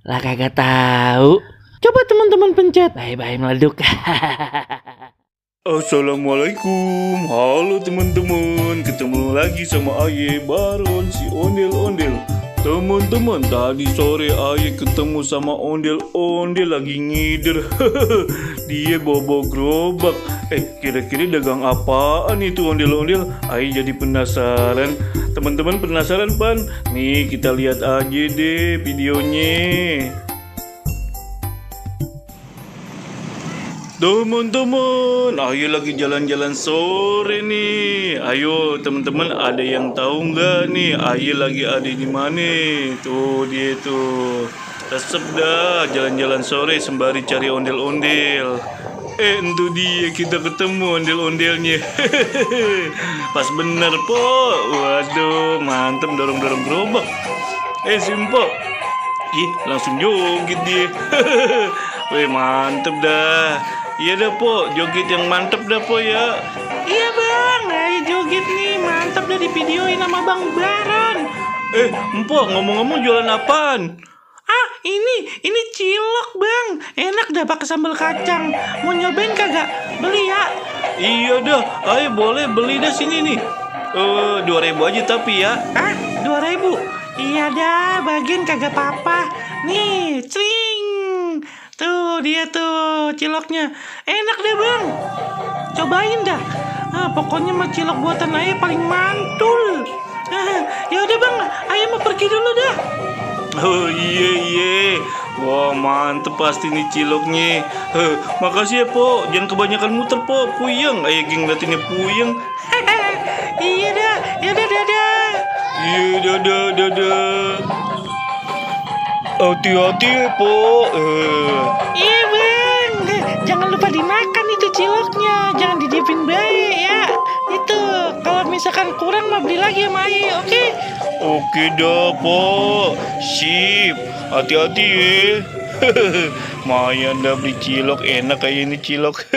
Lah kagak tahu. Coba teman-teman pencet. Bye-bye meleduk. Assalamualaikum, halo teman-teman, ketemu lagi sama Aye Baron si ondel-ondel. Teman-teman, tadi sore Aye ketemu sama ondel-ondel lagi ngider. Dia bawa gerobak. Kira-kira dagang apaan itu ondel-ondel? Aye jadi penasaran. Teman-teman penasaran pan? Nih kita lihat aja deh videonya. Teman-teman, ayo lagi jalan-jalan sore nih. Ayo teman-teman, ada yang tahu nggak nih? Ayo lagi ada di mana? Tuh dia tuh. Resep dah jalan-jalan sore sembari cari ondel-ondel. Itu dia kita ketemu ondel-ondelnya. Pas bener po. Waduh, mantep dorong-dorong gerobak. Simpo. Ih, langsung joget dia. Wih, mantep dah. Iya dah po, joget yang mantep dah po ya. Iya bang, ayo joget nih. Mantap dah di videoin sama Bang Baron. Empok, ngomong-ngomong jualan apaan? Ini cilok bang. Enak dah pakai sambal kacang. Mau nyobain kagak? Beli ya. Iya dah, ayo boleh beli dah sini nih. 2.000 aja tapi ya. 2.000? Iya dah, bagian kagak apa-apa. Nih, cring. Tuh dia tuh ciloknya. Enak deh bang. Cobain dah. Pokoknya mah cilok buatan Ayah paling mantul. Ya udah bang, Ayah mau pergi dulu dah. Oh iya. Wah mantep pasti nih ciloknya. Makasih ya po, jangan kebanyakan muter po, puyeng. Ayo geng ngeliatinnya puyeng. Iya dah, yaudah dadah. Iya dadah. Hati-hati ya po. Iya bang, jangan lupa dimakan itu ciloknya. Jangan didiepin baik ya. Itu kalau misalkan kurang mah beli lagi sama Ayah, oke? Oke dah po. Sip. Hati-hati ya. Mayan dah beli cilok, enak kayak ini cilok.